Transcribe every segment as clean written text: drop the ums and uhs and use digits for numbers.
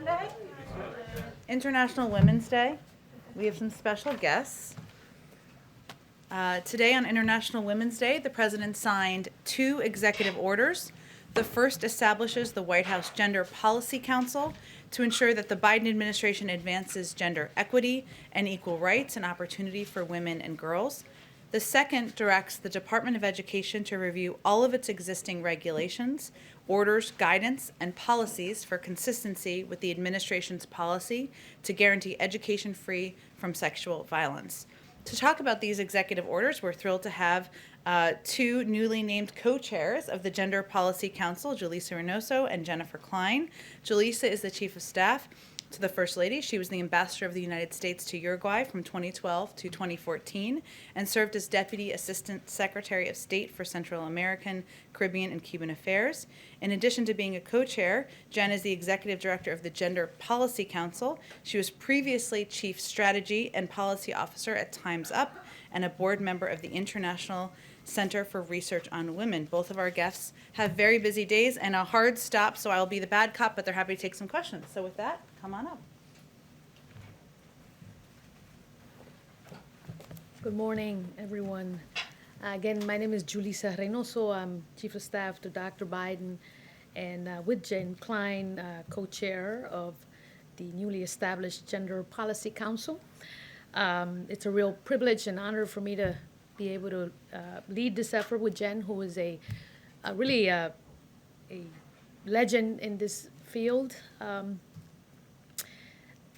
Monday, International Women's Day. We have some special guests. Today on International Women's Day, the President signed 2 executive orders. The first establishes the White House Gender Policy Council to ensure that the Biden administration advances gender equity and equal rights and opportunity for women and girls. The second directs the Department of Education to review all of its existing regulations, orders, guidance, and policies for consistency with the administration's policy to guarantee education free from sexual violence. To talk about these executive orders, we're thrilled to have 2 newly named co-chairs of the Gender Policy Council, Julissa Reynoso and Jennifer Klein. Julissa is the Chief of Staff to the First Lady. She was the Ambassador of the United States to Uruguay from 2012 to 2014 and served as Deputy Assistant Secretary of State for Central American, Caribbean, and Cuban Affairs. In addition to being a co-chair, Jen is the Executive Director of the Gender Policy Council. She was previously Chief Strategy and Policy Officer at Time's Up and a board member of the International Center for Research on Women. Both of our guests have very busy days and a hard stop, so I'll be the bad cop, but they're happy to take some questions. So with that, come on up. Good morning, everyone. Again, my name is Julissa Reynoso. I'm Chief of Staff to Dr. Biden, and with Jen Klein, co-chair of the newly established Gender Policy Council. It's a real privilege and honor for me to be able to lead this effort with Jen, who is really a legend in this field.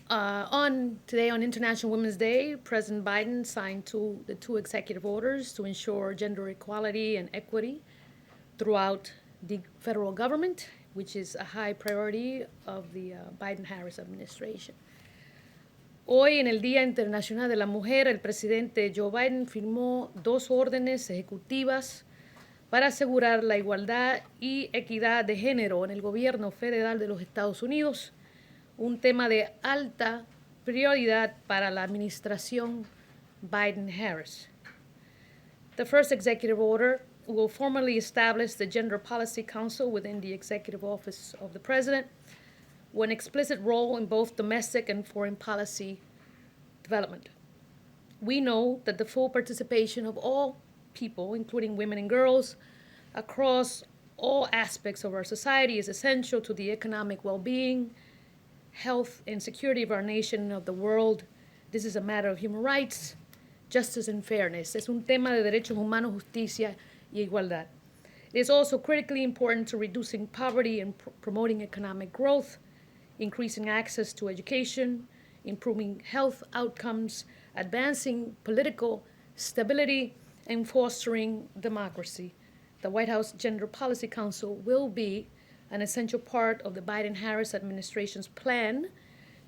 Today on International Women's Day, President Biden signed the two executive orders to ensure gender equality and equity throughout the federal government, which is a high priority of the Biden-Harris administration. Hoy, en el Día Internacional de la Mujer, el presidente Joe Biden firmó 2 órdenes ejecutivas para asegurar la igualdad y equidad de género en el gobierno federal de los Estados Unidos, un tema de alta prioridad para la administración Biden-Harris. The first executive order will formally establish the Gender Policy Council within the Executive Office of the President, with an explicit role in both domestic and foreign policy development. We know that the full participation of all people, including women and girls, across all aspects of our society is essential to the economic well-being, health, and security of our nation and of the world. This is a matter of human rights, justice, and fairness. Es un tema de derechos humanos, justicia, y igualdad. It is also critically important to reducing poverty and promoting economic growth, increasing access to education, improving health outcomes, advancing political stability, and fostering democracy. The White House Gender Policy Council will be an essential part of the Biden-Harris administration's plan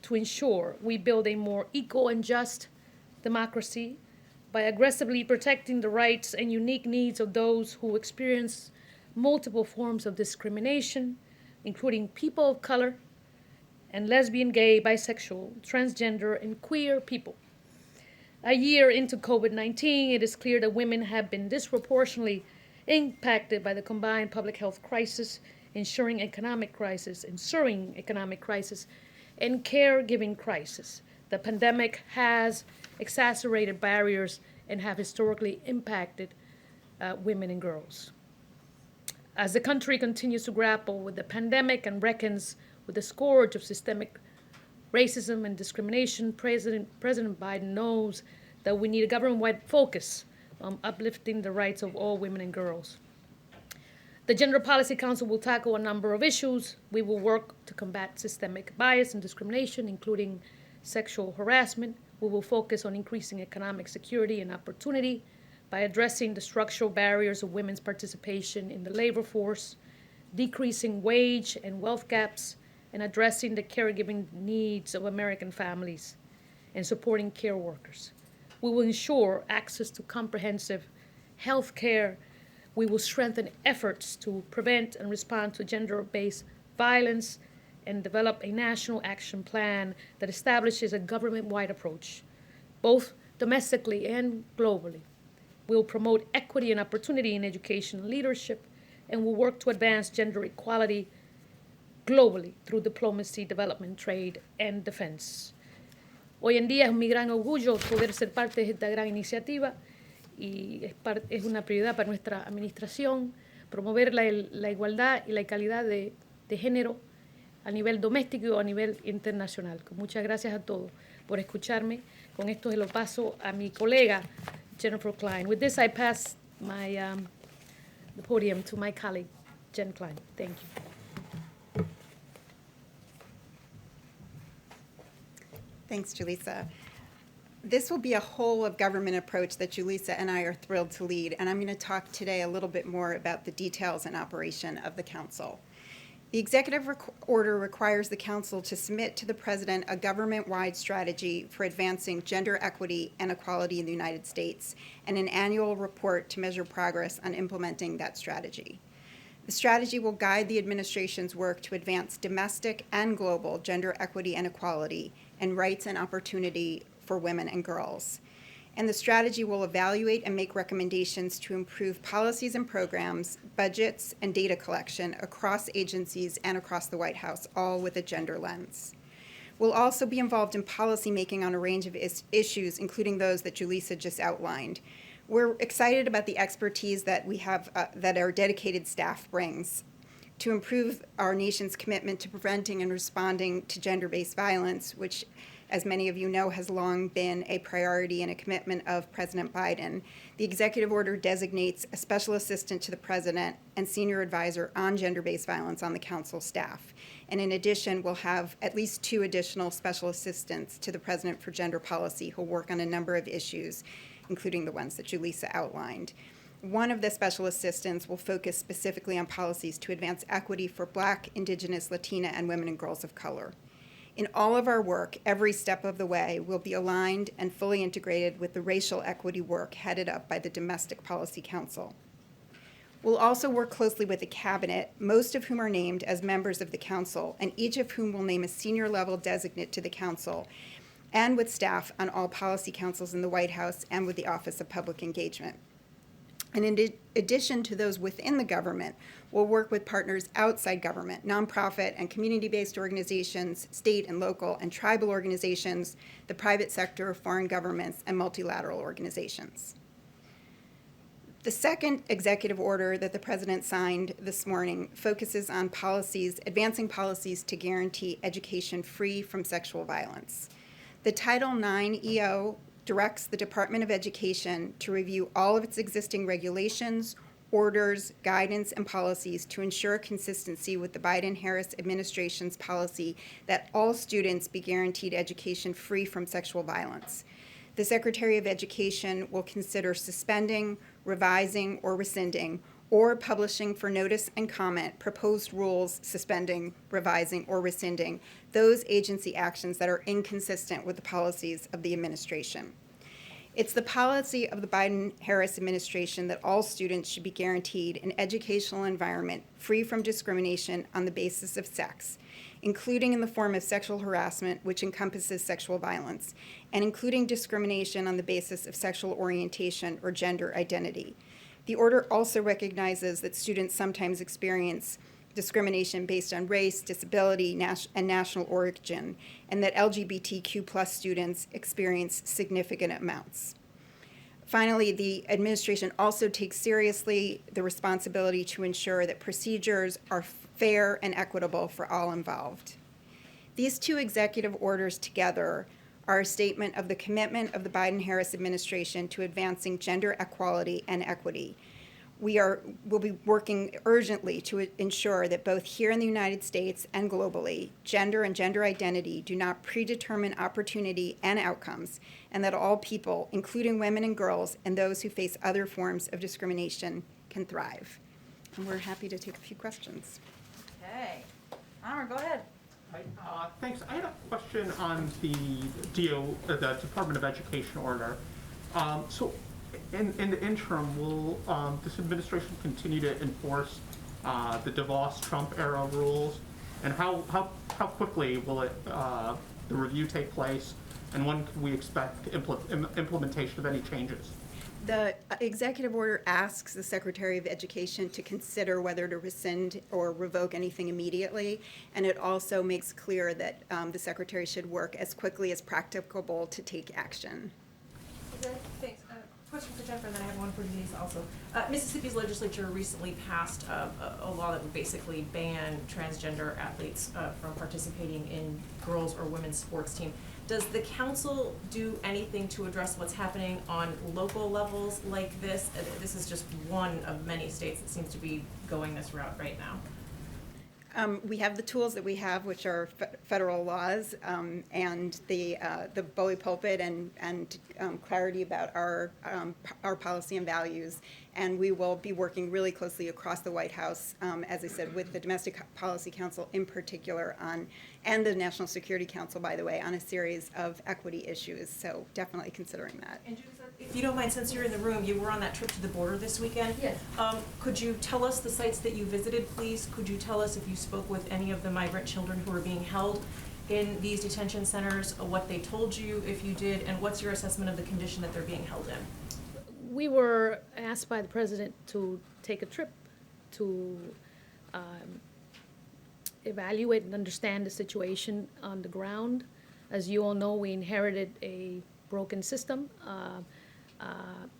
to ensure we build a more equal and just democracy by aggressively protecting the rights and unique needs of those who experience multiple forms of discrimination, including people of color, and lesbian, gay, bisexual, transgender, and queer people. A year into COVID-19, it is clear that women have been disproportionately impacted by the combined public health crisis, ensuring economic crisis, and caregiving crisis. The pandemic has exacerbated barriers and have historically impacted women and girls. As the country continues to grapple with the pandemic and reckons with the scourge of systemic racism and discrimination, President Biden knows that we need a government-wide focus on uplifting the rights of all women and girls. The Gender Policy Council will tackle a number of issues. We will work to combat systemic bias and discrimination, including sexual harassment. We will focus on increasing economic security and opportunity by addressing the structural barriers of women's participation in the labor force, decreasing wage and wealth gaps, and addressing the caregiving needs of American families and supporting care workers. We will ensure access to comprehensive health care. We will strengthen efforts to prevent and respond to gender-based violence and develop a national action plan that establishes a government-wide approach, both domestically and globally. We will promote equity and opportunity in education and leadership, and will work to advance gender equality globally through diplomacy, development, trade, and defense. Hoy en día es mi gran orgullo poder ser parte de esta gran iniciativa y es una prioridad para nuestra administración promover la igualdad y la calidad de género a nivel doméstico o a nivel internacional. Muchas gracias a todos por escucharme. Con esto se lo paso a mi colega Jennifer Klein. With this, I pass the podium to my colleague, Jen Klein. Thank you. Thanks, Julissa. This will be a whole of government approach that Julissa and I are thrilled to lead, and I'm going to talk today a little bit more about the details and operation of the Council. The executive order requires the Council to submit to the President a government-wide strategy for advancing gender equity and equality in the United States and an annual report to measure progress on implementing that strategy. The strategy will guide the administration's work to advance domestic and global gender equity and equality and rights and opportunity for women and girls. And the strategy will evaluate and make recommendations to improve policies and programs, budgets, and data collection across agencies and across the White House, all with a gender lens. We'll also be involved in policymaking on a range of issues, including those that Julissa just outlined. We're excited about the expertise that we have, that our dedicated staff brings to improve our nation's commitment to preventing and responding to gender-based violence, which, as many of you know, has long been a priority and a commitment of President Biden. The executive order designates a special assistant to the president and senior advisor on gender-based violence on the council staff. And in addition, we'll have at least 2 additional special assistants to the president for gender policy who'll work on a number of issues, including the ones that Julissa outlined. One of the special assistants will focus specifically on policies to advance equity for Black, Indigenous, Latina, and women and girls of color. In all of our work, every step of the way will be aligned and fully integrated with the racial equity work headed up by the Domestic Policy Council. We'll also work closely with the Cabinet, most of whom are named as members of the Council, and each of whom will name a senior-level designate to the Council, and with staff on all policy councils in the White House and with the Office of Public Engagement. And in addition to those within the government, we'll work with partners outside government, nonprofit and community-based organizations, state and local and tribal organizations, the private sector, foreign governments, and multilateral organizations. The second executive order that the President signed this morning focuses on policies, advancing policies to guarantee education free from sexual violence. The Title IX EO directs the Department of Education to review all of its existing regulations, orders, guidance, and policies to ensure consistency with the Biden-Harris administration's policy that all students be guaranteed education free from sexual violence. The Secretary of Education will consider suspending, revising, or rescinding, or publishing for notice and comment proposed rules suspending, revising, or rescinding those agency actions that are inconsistent with the policies of the administration. It's the policy of the Biden-Harris administration that all students should be guaranteed an educational environment free from discrimination on the basis of sex, including in the form of sexual harassment, which encompasses sexual violence, and including discrimination on the basis of sexual orientation or gender identity. The order also recognizes that students sometimes experience discrimination based on race, disability, and national origin, and that LGBTQ+ students experience significant amounts. Finally, the administration also takes seriously the responsibility to ensure that procedures are fair and equitable for all involved. These 2 executive orders together are a statement of the commitment of the Biden-Harris administration to advancing gender equality and equity. We'll be working urgently to ensure that both here in the United States and globally, gender and gender identity do not predetermine opportunity and outcomes, and that all people, including women and girls and those who face other forms of discrimination, can thrive. And we're happy to take a few questions. Okay. Amr, go ahead. Hi, thanks. I had a question on the the Department of Education order. So, in the interim, will this administration continue to enforce the DeVos-Trump era rules, and how quickly will the review take place, and when can we expect implementation of any changes? The executive order asks the Secretary of Education to consider whether to rescind or revoke anything immediately, and it also makes clear that the Secretary should work as quickly as practicable to take action. Okay, thanks. Question for Jennifer, and then I have one for Denise also. Mississippi's legislature recently passed a law that would basically ban transgender athletes from participating in girls' or women's sports team. Does the council do anything to address what's happening on local levels like this? This is just one of many states that seems to be going this route right now. We have the tools that we have, which are federal laws, and the Bowie pulpit and clarity about our policy and values. And we will be working really closely across the White House, as I said, with the Domestic Policy Council in particular and the National Security Council, by the way, on a series of equity issues. So definitely considering that. And Julissa, if you don't mind, since you're in the room, you were on that trip to the border this weekend. Yes. Could you tell us the sites that you visited, please? Could you tell us if you spoke with any of the migrant children who are being held in these detention centers, what they told you if you did, and what's your assessment of the condition that they're being held in? We were asked by the president to take a trip to evaluate and understand the situation on the ground. As you all know, we inherited a broken system,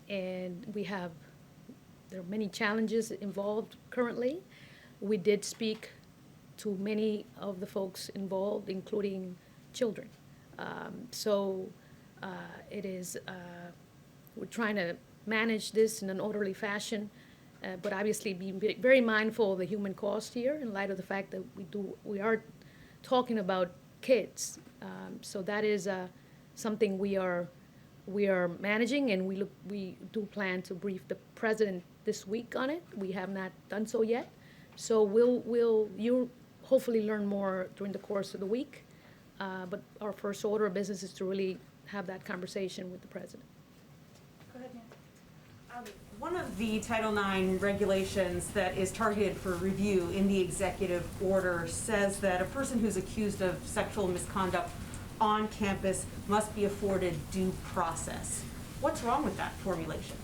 and there are many challenges involved currently. We did speak to many of the folks involved, including children. It is, we're trying to manage this in an orderly fashion, but obviously be very mindful of the human cost here in light of the fact that we are talking about kids. So that is something we are managing, and we do plan to brief the president this week on it. We have not done so yet. So you'll hopefully learn more during the course of the week. But our first order of business is to really have that conversation with the president. Go ahead, Nancy. One of the Title IX regulations that is targeted for review in the executive order says that a person who's accused of sexual misconduct on campus must be afforded due process. What's wrong with that formulation?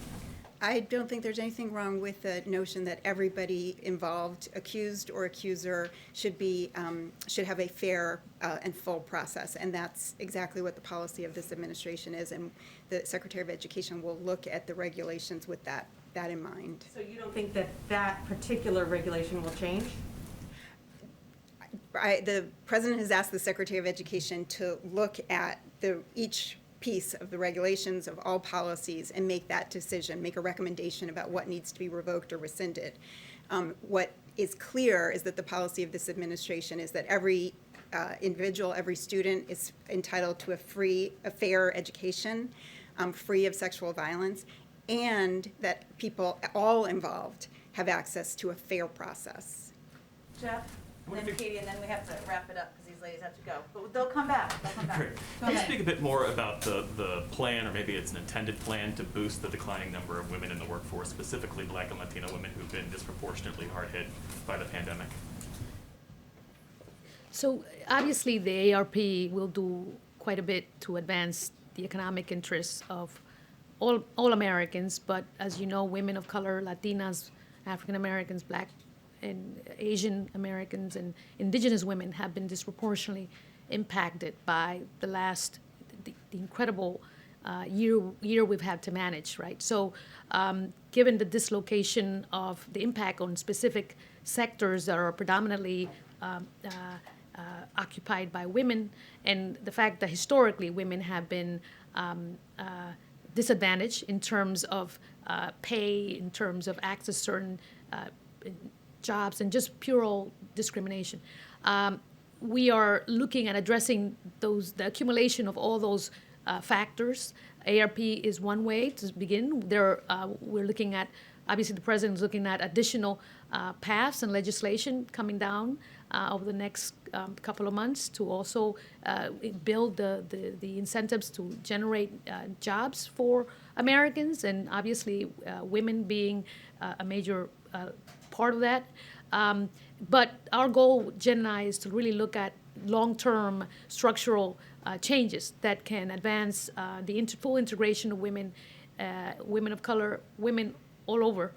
I don't think there's anything wrong with the notion that everybody involved, accused or accuser, should have a fair and full process, and that's exactly what the policy of this administration is. And the Secretary of Education will look at the regulations with that in mind. So you don't think that that particular regulation will change? The president has asked the Secretary of Education to look at each piece of the regulations of all policies and make that decision, make a recommendation about what needs to be revoked or rescinded. What is clear is that the policy of this administration is that every individual, every student is entitled to a fair education, free of sexual violence, and that people, all involved, have access to a fair process. Jeff, and then Katie, and then we have to wrap it up because these ladies have to go. But they'll come back. Great. Can you speak a bit more about the plan, or maybe it's an intended plan, to boost the declining number of women in the workforce, specifically Black and Latino women who've been disproportionately hard hit by the pandemic? So obviously the ARP will do quite a bit to advance the economic interests of all Americans, but as you know, women of color, Latinas, African Americans, Black and Asian Americans, and indigenous women have been disproportionately impacted by the incredible year we've had to manage, right? So given the dislocation of the impact on specific sectors that are predominantly occupied by women, and the fact that historically women have been disadvantaged in terms of pay, in terms of access to certain jobs, and just pure discrimination. We are looking at addressing the accumulation of all those factors. ARP is one way to begin. We're looking at, obviously the president is looking at additional paths and legislation coming down over the next couple of months to also build the incentives to generate jobs for Americans, and obviously women being a major part of that. But our goal, Jen and I, is to really look at long-term structural changes that can advance the full integration of women women of color, women all over,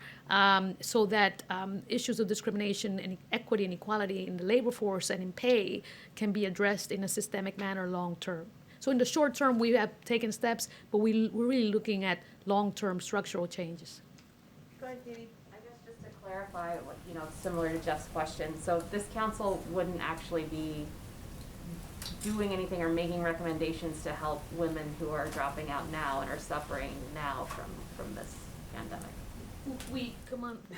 so that issues of discrimination and equity and equality in the labor force and in pay can be addressed in a systemic manner long term. So in the short term, we have taken steps, but we're really looking at long-term structural changes. Go ahead, Katie. I guess just to clarify, similar to Jeff's question, so this council wouldn't actually be doing anything or making recommendations to help women who are dropping out now and are suffering now from this pandemic.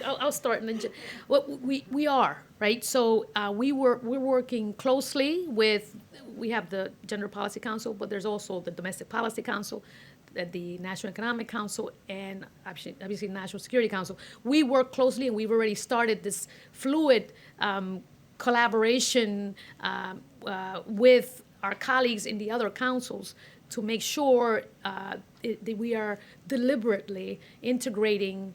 I'll start and then, well, we are, right? So we're working closely with, we have the Gender Policy Council, but there's also the Domestic Policy Council, the National Economic Council, and obviously National Security Council. We work closely, and we've already started this fluid collaboration with our colleagues in the other councils to make sure that we are deliberately integrating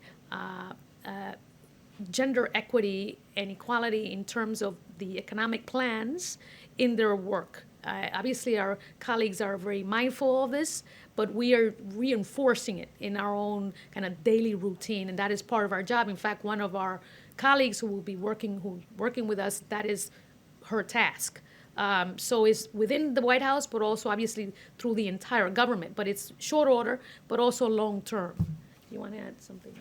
gender equity and equality in terms of the economic plans in their work. Obviously, our colleagues are very mindful of this, but we are reinforcing it in our own kind of daily routine, and that is part of our job. In fact, one of our colleagues who's working with us, that is her task. So it's within the White House, but also obviously through the entire government. But it's short order, but also long term. You want to add something?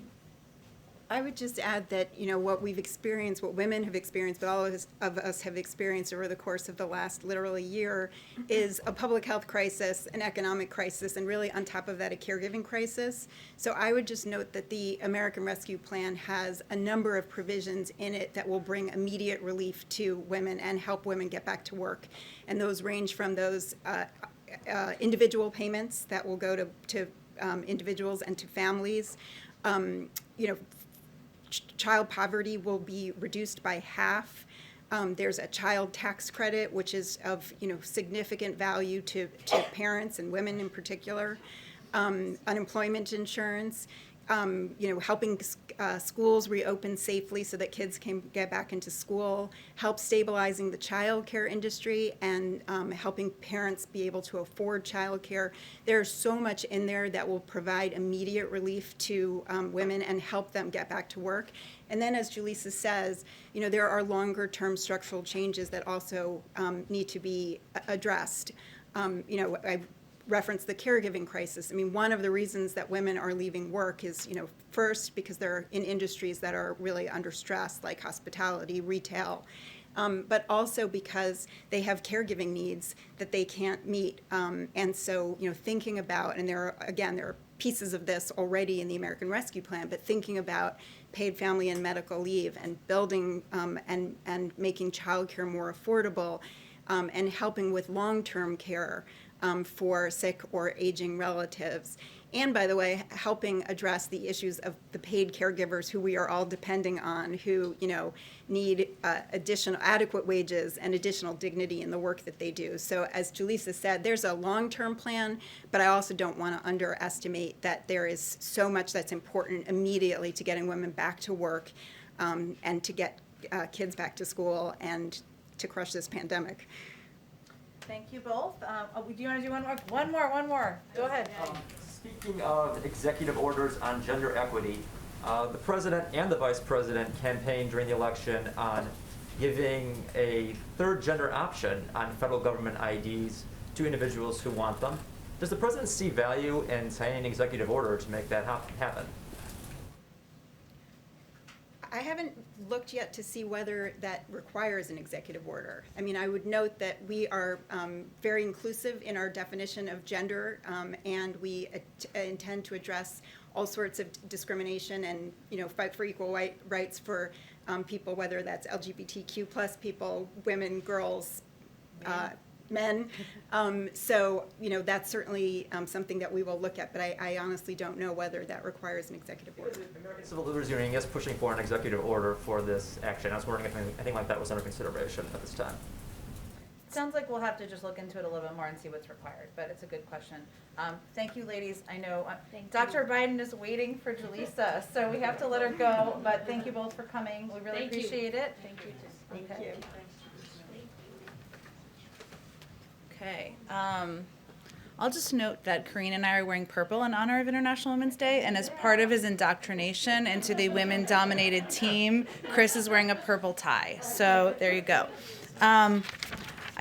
I would just add that, what we've experienced, what women have experienced, but all of us have experienced over the course of the last literally year, is a public health crisis, an economic crisis, and really on top of that, a caregiving crisis. So I would just note that the American Rescue Plan has a number of provisions in it that will bring immediate relief to women and help women get back to work. And those range from those individual payments that will go to individuals and to families. Child poverty will be reduced by half. There's a child tax credit, which is of significant value to parents and women in particular. Unemployment insurance, helping schools reopen safely so that kids can get back into school, help stabilizing the child care industry, and helping parents be able to afford child care. There's so much in there that will provide immediate relief to women and help them get back to work. And then, as Julissa says, there are longer term structural changes that also need to be addressed. I referenced the caregiving crisis. I mean, one of the reasons that women are leaving work is, first, because they're in industries that are really under stress, like hospitality, retail, but also because they have caregiving needs that they can't meet. And so, thinking about, and there are pieces of this already in the American Rescue Plan, but thinking about paid family and medical leave and building and making childcare more affordable, and helping with long-term care for sick or aging relatives. And by the way, helping address the issues of the paid caregivers who we are all depending on, who need additional adequate wages and additional dignity in the work that they do. So as Julissa said, there's a long-term plan, but I also don't want to underestimate that there is so much that's important immediately to getting women back to work, and to get kids back to school and to crush this pandemic. Thank you both. Do you want to do one more? One more. Go ahead. Speaking of executive orders on gender equity, the president and the vice president campaigned during the election on giving a third gender option on federal government IDs to individuals who want them. Does the president see value in signing an executive order to make that happen? I haven't looked yet to see whether that requires an executive order. I mean, I would note that we are very inclusive in our definition of gender, and we intend to address all sorts of discrimination and, fight for equal rights for people, whether that's LGBTQ plus people, women, girls, men. So, that's certainly something that we will look at, but I honestly don't know whether that requires an executive order. The American Civil Liberties Union is pushing for an executive order for this action. I was wondering if anything like that was under consideration at this time. Sounds like we'll have to just look into it a little bit more and see what's required, but it's a good question. Thank you, ladies. I know Dr. Biden is waiting for Julissa, so we have to let her go, but thank you both for coming. We really appreciate it. Thank you. Thank you. Okay. I'll just note that Karine and I are wearing purple in honor of International Women's Day, and as part of his indoctrination into the women-dominated team, Chris is wearing a purple tie. So there you go. I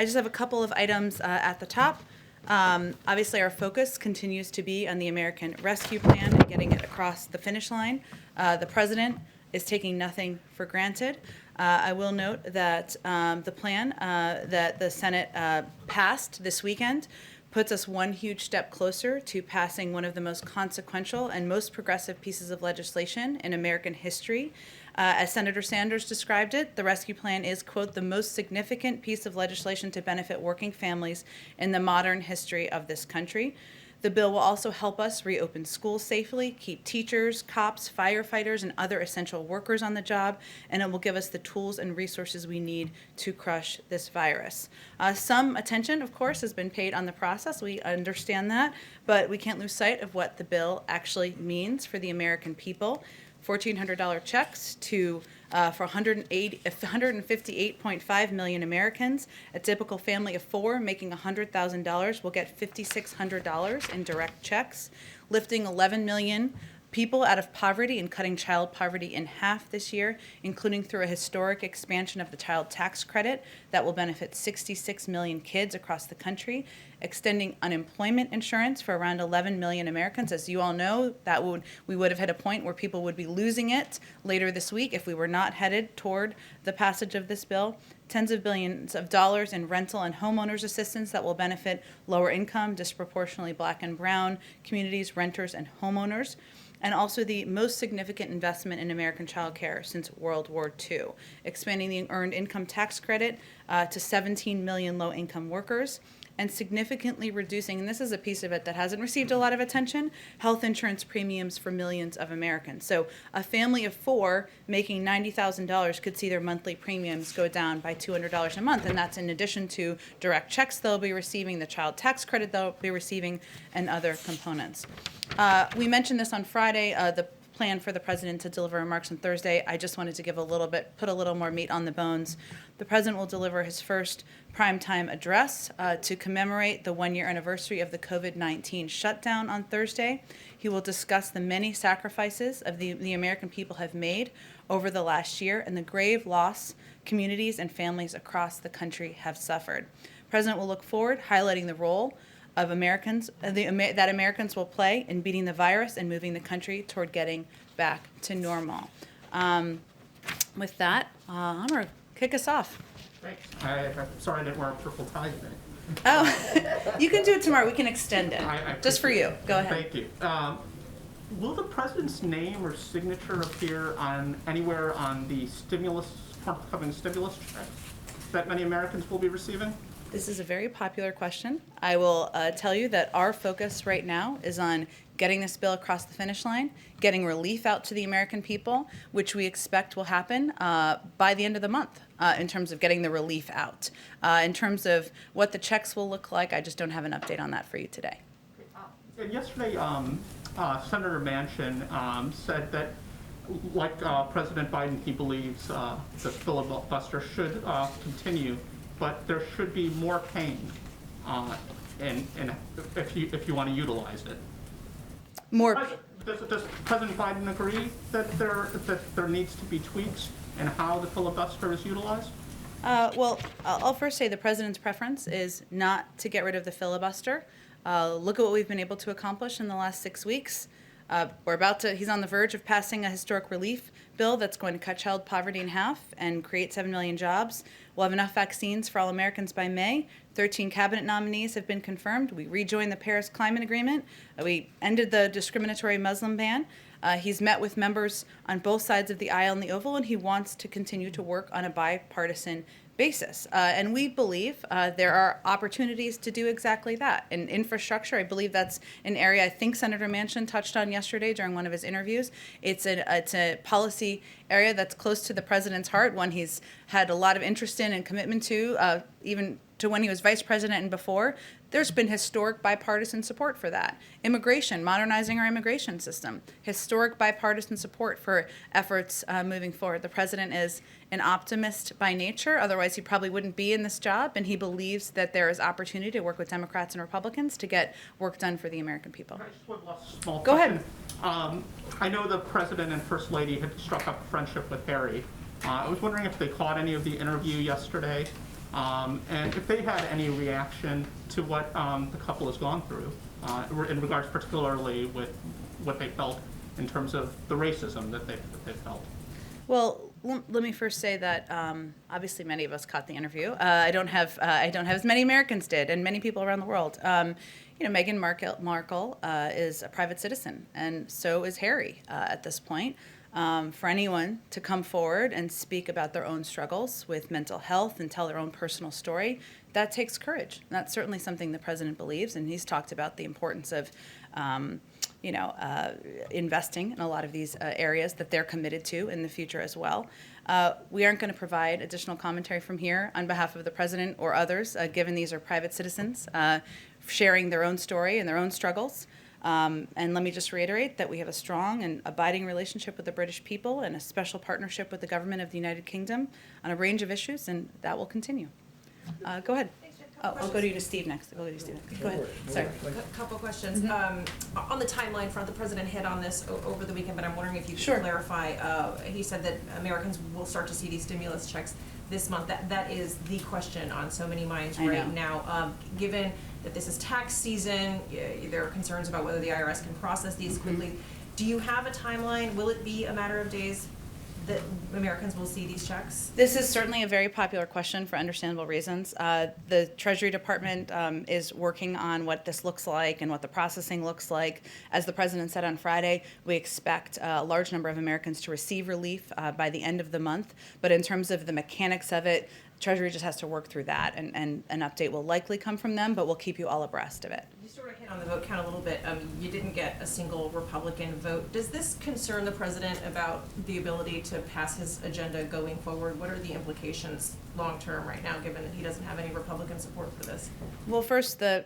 just have a couple of items at the top. Obviously, our focus continues to be on the American Rescue Plan and getting it across the finish line. The president is taking nothing for granted. I will note that the plan that the Senate passed this weekend puts us one huge step closer to passing one of the most consequential and most progressive pieces of legislation in American history. As Senator Sanders described it, the rescue plan is, quote, the most significant piece of legislation to benefit working families in the modern history of this country. The bill will also help us reopen schools safely, keep teachers, cops, firefighters, and other essential workers on the job, and it will give us the tools and resources we need to crush this virus. Some attention, of course, has been paid on the process. We understand that, but we can't lose sight of what the bill actually means for the American people. $1,400 checks for 158.5 million Americans. A typical family of four making $100,000 will get $5,600 in direct checks, lifting 11 million people out of poverty and cutting child poverty in half this year, including through a historic expansion of the child tax credit that will benefit 66 million kids across the country, extending unemployment insurance for around 11 million Americans. As you all know, we would have hit a point where people would be losing it later this week if we were not headed toward the passage of this bill. Tens of billions of dollars in rental and homeowners assistance that will benefit lower income, disproportionately Black and brown communities, renters, and homeowners. And also the most significant investment in American child care since World War II, expanding the earned income tax credit to 17 million low-income workers, and significantly reducing, and this is a piece of it that hasn't received a lot of attention, health insurance premiums for millions of Americans. So a family of four making $90,000 could see their monthly premiums go down by $200 a month, and that's in addition to direct checks they'll be receiving, the child tax credit they'll be receiving, and other components. We mentioned this on Friday, the plan for the president to deliver remarks on Thursday. I just wanted to put a little more meat on the bones. The president will deliver his first primetime address to commemorate the one-year anniversary of the COVID-19 shutdown on Thursday. He will discuss the many sacrifices of the American people have made over the last year and the grave loss communities and families across the country have suffered. The president will look forward, highlighting the role of Americans that Americans will play in beating the virus and moving the country toward getting back to normal. With that, I'm going to kick us off. Thanks. I'm sorry I didn't wear a purple tie today. Oh, you can do it tomorrow. We can extend it. Just for you. Go ahead. Thank you. Will the president's name or signature appear anywhere on the forthcoming stimulus check that many Americans will be receiving? This is a very popular question. I will tell you that our focus right now is on getting this bill across the finish line, getting relief out to the American people, which we expect will happen by the end of the month in terms of getting the relief out. In terms of what the checks will look like, I just don't have an update on that for you today. And yesterday, Senator Manchin said that, like President Biden, he believes the filibuster should continue, but there should be more pain, and if you want to utilize it. Does President Biden agree that there needs to be tweaks in how the filibuster is utilized? Well, I'll first say the president's preference is not to get rid of the filibuster. Look at what we've been able to accomplish in the last 6 weeks. He's on the verge of passing a historic relief bill that's going to cut child poverty in half and create 7 million jobs. We'll have enough vaccines for all Americans by May. 13 cabinet nominees have been confirmed. We rejoined the Paris Climate Agreement. We ended the discriminatory Muslim ban. He's met with members on both sides of the aisle in the Oval, and he wants to continue to work on a bipartisan basis. And we believe there are opportunities to do exactly that. In infrastructure, I believe that's an area I think Senator Manchin touched on yesterday during one of his interviews. It's a policy area that's close to the president's heart, one he's had a lot of interest in and commitment to, even to when he was vice president and before, there's been historic bipartisan support for that. Immigration, modernizing our immigration system, historic bipartisan support for efforts moving forward. The president is an optimist by nature, otherwise he probably wouldn't be in this job, and he believes that there is opportunity to work with Democrats and Republicans to get work done for the American people. Just one last small Go question. ahead. I know the president and first lady had struck up a friendship with Harry. I was wondering if they caught any of the interview yesterday, and if they had any reaction to what the couple has gone through, in regards particularly with what they felt in terms of the racism that they felt. Well, let me first say that obviously many of us caught the interview. I don't have as many Americans did, and many people around the world. Meghan Markle is a private citizen, and so is Harry at this point. For anyone to come forward and speak about their own struggles with mental health and tell their own personal story, that takes courage. And that's certainly something the president believes, and he's talked about the importance of investing in a lot of these areas that they're committed to in the future as well. We aren't going to provide additional commentary from here on behalf of the president or others, given these are private citizens sharing their own story and their own struggles. And let me just reiterate that we have a strong and abiding relationship with the British people and a special partnership with the government of the United Kingdom on a range of issues, and that will continue. Go ahead. I'll go to Steve next. Go ahead. Sorry. Couple questions. On the timeline front, the president hit on this over the weekend, but I'm wondering if you could Sure. clarify. He said that Americans will start to see these stimulus checks this month. That is the question on so many minds I right know. now. Given that this is tax season, there are concerns about whether the IRS can process these quickly. Do you have a timeline? Will it be a matter of days that Americans will see these checks? This is certainly a very popular question for understandable reasons. The Treasury Department is working on what this looks like and what the processing looks like. As the president said on Friday, we expect a large number of Americans to receive relief by the end of the month. But in terms of the mechanics of it, Treasury just has to work through that, and an update will likely come from them, but we'll keep you all abreast of it. You sort of hit on the vote count a little bit. You didn't get a single Republican vote. Does this concern the president about the ability to pass his agenda going forward? What are the implications long-term right now, given that he doesn't have any Republican support for this? Well, first, the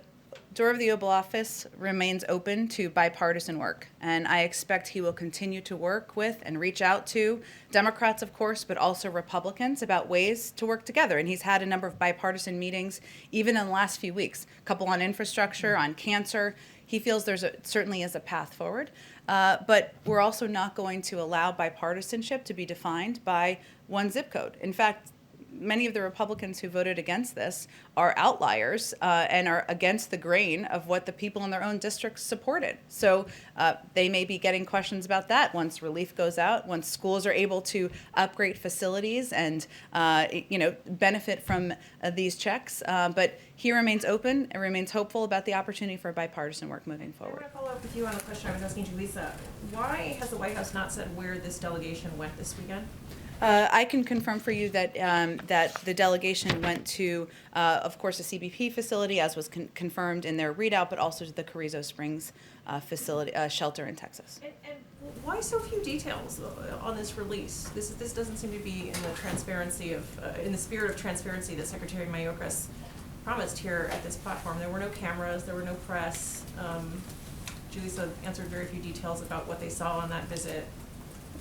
door of the Oval Office remains open to bipartisan work, and I expect he will continue to work with and reach out to Democrats, of course, but also Republicans about ways to work together. And he's had a number of bipartisan meetings, even in the last few weeks, a couple on infrastructure, on cancer. He feels certainly is a path forward, but we're also not going to allow bipartisanship to be defined by one zip code. In fact, many of the Republicans who voted against this are outliers and are against the grain of what the people in their own districts supported. So they may be getting questions about that once relief goes out, once schools are able to upgrade facilities and benefit from these checks. But he remains open and remains hopeful about the opportunity for bipartisan work moving I forward. want to follow up with you on the question I was asking Julissa. Why has the White House not said where this delegation went this weekend? I can confirm for you that that the delegation went to, of course, a CBP facility, as was confirmed in their readout, but also to the Carrizo Springs facility shelter in Texas. And why so few details on this release? This doesn't seem to be in the transparency of, in the spirit of transparency that Secretary Mayorkas promised here at this platform. There were no cameras, there were no press. Julissa answered very few details about what they saw on that visit.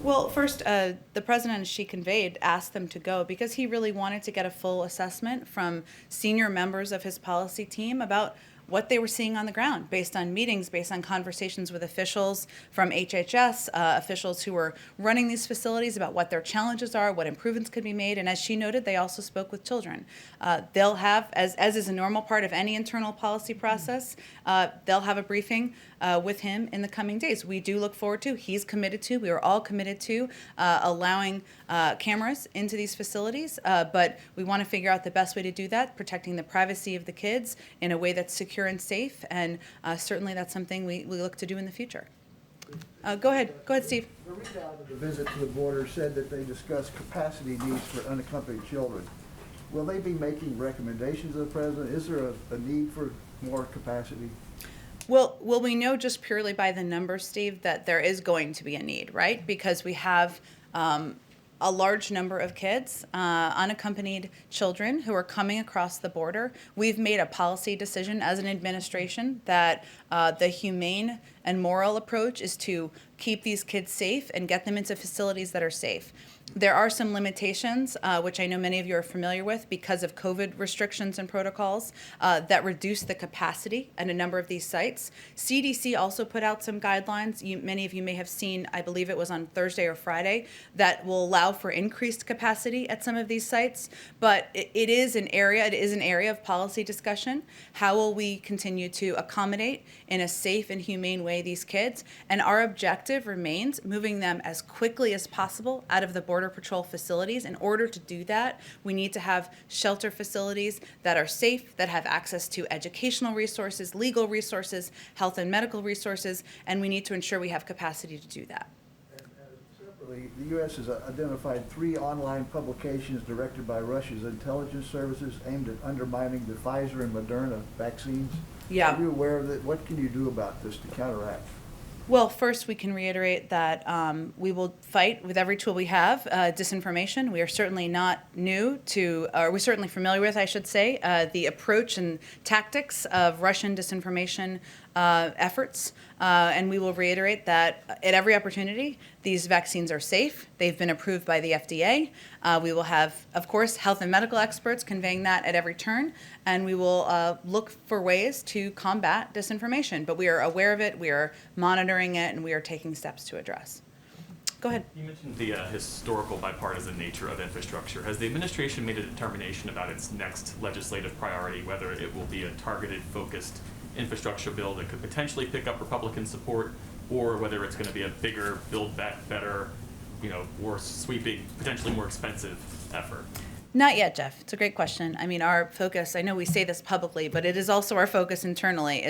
Well, first, the president, as she conveyed, asked them to go because he really wanted to get a full assessment from senior members of his policy team about what they were seeing on the ground based on meetings, based on conversations with officials from HHS, officials who were running these facilities about what their challenges are, what improvements could be made. And as she noted, they also spoke with children. They'll have, as is a normal part of any internal policy process, they'll have a briefing with him in the coming days. We do look forward to, he's committed to, we are all committed to allowing cameras into these facilities, but we want to figure out the best way to do that, protecting the privacy of the kids in a way that's secure and safe, and certainly that's something we look to do in the future. Go ahead, Steve. The readout of the visit to the border said that they discussed capacity needs for unaccompanied children. Will they be making recommendations to the president? Is there a need for more capacity? Well, we know just purely by the numbers, Steve, that there is going to be a need, right? Because we have a large number of kids, unaccompanied children who are coming across the border. We've made a policy decision as an administration that the humane and moral approach is to keep these kids safe and get them into facilities that are safe. There are some limitations, which I know many of you are familiar with because of COVID restrictions and protocols that reduce the capacity at a number of these sites. CDC also put out some guidelines. Many of you may have seen, I believe it was on Thursday or Friday, that will allow for increased capacity at some of these sites. But it is an area of policy discussion. How will we continue to accommodate in a safe and humane way these kids? And our objective remains moving them as quickly as possible out of the Border Patrol facilities. In order to do that, we need to have shelter facilities that are safe, that have access to educational resources, legal resources, health and medical resources, and we need to ensure we have capacity to do that. Separately, the U.S. has identified 3 online publications directed by Russia's intelligence services aimed at undermining the Pfizer and Moderna vaccines. Yeah. Are you aware of that? What can you do about this to counteract? Well, first, we can reiterate that we will fight with every tool we have disinformation. We are certainly not new to, or we're certainly familiar with, I should say, the approach and tactics of Russian disinformation efforts. And we will reiterate that at every opportunity, these vaccines are safe. They've been approved by the FDA. We will have, of course, health and medical experts conveying that at every turn. And we will look for ways to combat disinformation. But we are aware of it, we are monitoring it, and we are taking steps to address. Go ahead. You mentioned the historical bipartisan nature of infrastructure. Has the administration made a determination about its next legislative priority, whether it will be a targeted, focused infrastructure bill that could potentially pick up Republican support, or whether it's going to be a bigger, build back better, more sweeping, potentially more expensive effort? Not yet, Jeff. It's a great question. I mean, our focus, I know we say this publicly, but it is also our focus internally,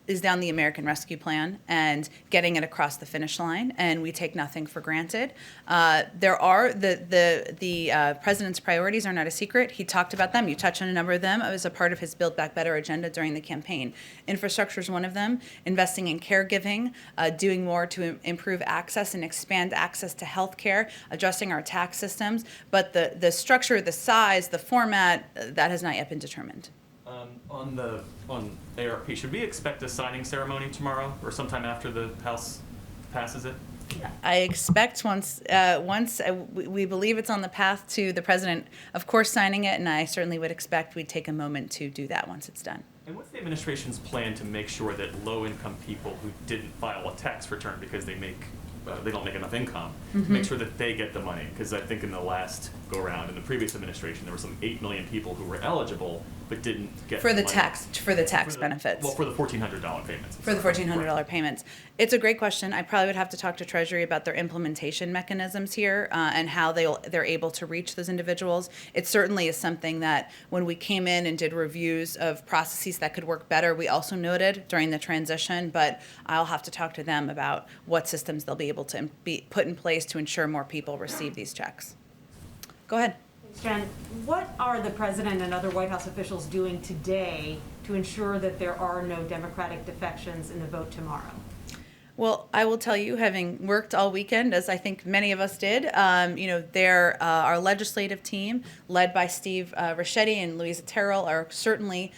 is down the American Rescue Plan and getting it across the finish line, and we take nothing for granted. There are the president's priorities are not a secret. He talked about them. You touched on a number of them as a part of his Build Back Better agenda during the campaign. Infrastructure is one of them. Investing in caregiving, doing more to improve access and expand access to health care, addressing our tax systems. But the structure, the size, the format, that has not yet been determined. On ARP, should we expect a signing ceremony tomorrow or sometime after the House passes it? I expect once we believe it's on the path to the president, of course, signing it, and I certainly would expect we'd take a moment to do that once it's done. And what's the administration's plan to make sure that low-income people who didn't file a tax return because they don't make enough income, to make sure that they get the money? Because I think in the last go-round, in the previous administration, there were some 8 million people who were eligible but didn't get For the money. tax benefits. Well, for the $1,400 payments. For the $1,400 payments. It's a great question. I probably would have to talk to Treasury about their implementation mechanisms here and how they're able to reach those individuals. It certainly is something that when we came in and did reviews of processes that could work better, we also noted during the transition, but I'll have to talk to them about what systems they'll be able to be put in place to ensure more people receive these checks. Go ahead. Jen, what are the president and other White House officials doing today to ensure that there are no Democratic defections in the vote tomorrow? Well, I will tell you, having worked all weekend, as I think many of us did, our legislative team, led by Steve Ricchetti and Louisa Terrell, are certainly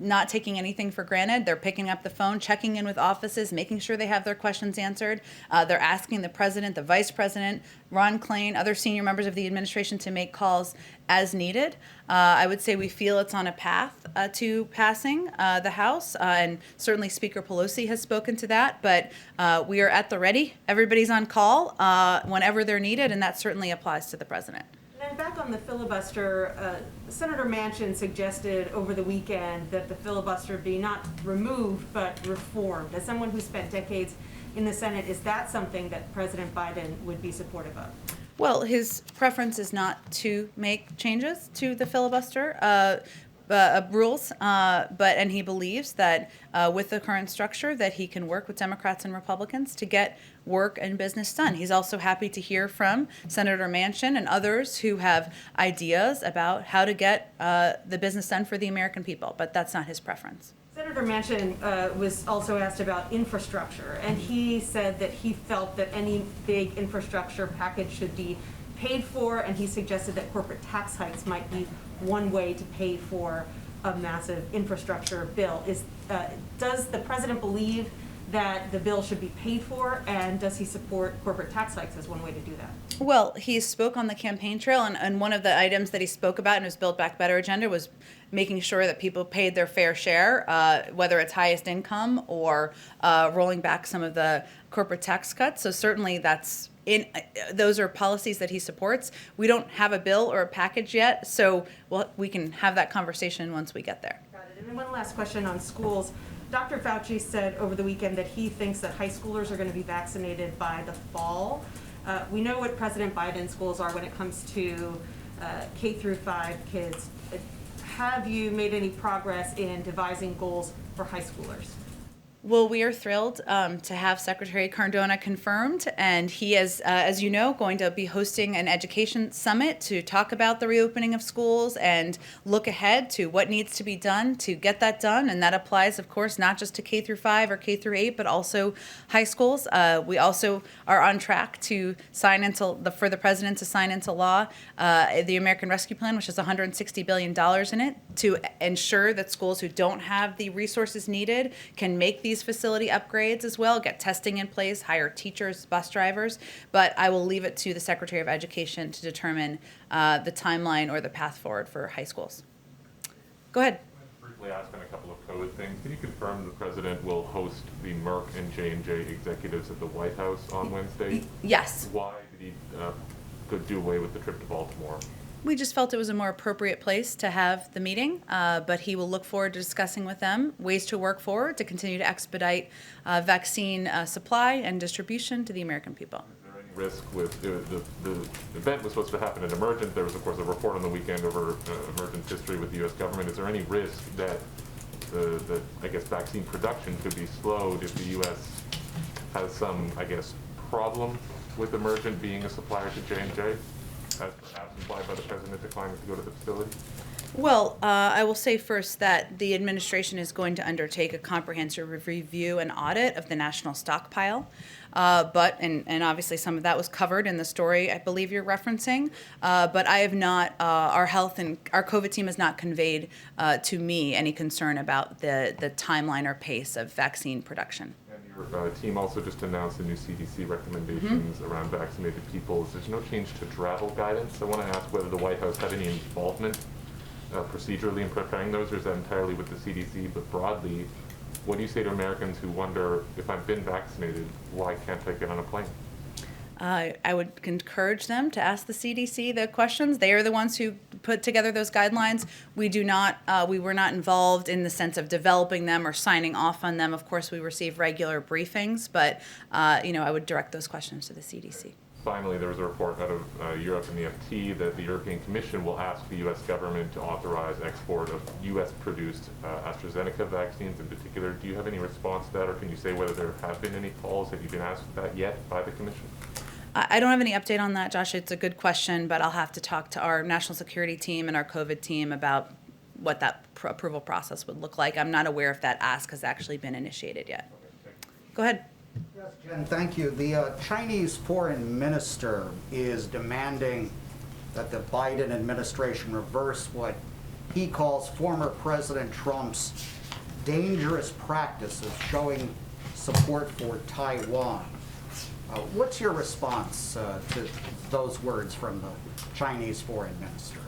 not taking anything for granted. They're picking up the phone, checking in with offices, making sure they have their questions answered. They're asking the president, the vice president, Ron Klein, other senior members of the administration to make calls as needed. I would say we feel it's on a path to passing the House, and certainly Speaker Pelosi has spoken to that, but we are at the ready. Everybody's on call whenever they're needed, and that certainly applies to the president. And then back on the filibuster, Senator Manchin suggested over the weekend that the filibuster be not removed, but reformed. As someone who spent decades in the Senate, is that something that President Biden would be supportive of? Well, his preference is not to make changes to the filibuster rules, and he believes that with the current structure that he can work with Democrats and Republicans to get work and business done. He's also happy to hear from Senator Manchin and others who have ideas about how to get the business done for the American people, but that's not his preference. Senator Manchin was also asked about infrastructure, and he said that he felt that any big infrastructure package should be paid for, and he suggested that corporate tax hikes might be one way to pay for a massive infrastructure bill. Does the president believe that the bill should be paid for, and does he support corporate tax hikes as one way to do that? Well, he spoke on the campaign trail, and one of the items that he spoke about in his Build Back Better agenda was making sure that people paid their fair share, whether it's highest income or rolling back some of the corporate tax cuts. So certainly those are policies that he supports. We don't have a bill or a package yet, so we can have that conversation once we get there. Got it. And then one last question on schools. Dr. Fauci said over the weekend that he thinks that high schoolers are going to be vaccinated by the fall. We know what President Biden's goals are when it comes to K through 5 kids. Have you made any progress in devising goals for high schoolers? Well, we are thrilled to have Secretary Cardona confirmed, and he is, as you know, going to be hosting an education summit to talk about the reopening of schools and look ahead to what needs to be done to get that done. And that applies, of course, not just to K through 5 or K through 8, but also high schools. We also are on track to for the president to sign into law the American Rescue Plan, which has $160 billion in it, to ensure that schools who don't have the resources needed can make these facility upgrades as well, get testing in place, hire teachers, bus drivers. But I will leave it to the Secretary of Education to determine the timeline or the path forward for high schools. Go ahead. Briefly ask on a couple of COVID things. Can you confirm the president will host the Merck and J&J executives at the White House on Wednesday? Yes. Why did he go do away with the trip to Baltimore? We just felt it was a more appropriate place to have the meeting, but he will look forward to discussing with them ways to work forward to continue to expedite vaccine supply and distribution to the American people. Is there any risk with the event was supposed to happen in Emergent? There was, of course, a report on the weekend over Emergent's history with the U.S. government. Is there any risk that the vaccine production could be slowed if the U.S. has some, problem with Emergent being a supplier to J&J? As perhaps implied by the president declining to go to the facility? Well, I will say first that the administration is going to undertake a comprehensive review and audit of the national stockpile. And obviously some of that was covered in the story I believe you're referencing. But I have not, our health and our COVID team has not conveyed to me any concern about the timeline or pace of vaccine production. Your team also just announced the new CDC recommendations around vaccinated people. There's no change to travel guidance. I want to ask whether the White House had any involvement procedurally in preparing those, or is that entirely with the CDC? But broadly, what do you say to Americans who wonder, if I've been vaccinated, why can't I get on a plane? I would encourage them to ask the CDC the questions. They are the ones who put together those guidelines. We were not involved in the sense of developing them or signing off on them. Of course, we receive regular briefings, but I would direct those questions to the CDC. Finally, there was a report out of Europe and the FT that the European Commission will ask the U.S. government to authorize export of U.S.-produced AstraZeneca vaccines in particular. Do you have any response to that, or can you say whether there have been any calls? Have you been asked that yet by the Commission? I don't have any update on that, Josh. It's a good question, but I'll have to talk to our national security team and our COVID team about what that approval process would look like. I'm not aware if that ask has actually been initiated yet. Go ahead. Yes, Jen, thank you. The Chinese foreign minister is demanding that the Biden administration reverse what he calls former President Trump's dangerous practice of showing support for Taiwan. What's your response to those words from the Chinese foreign minister?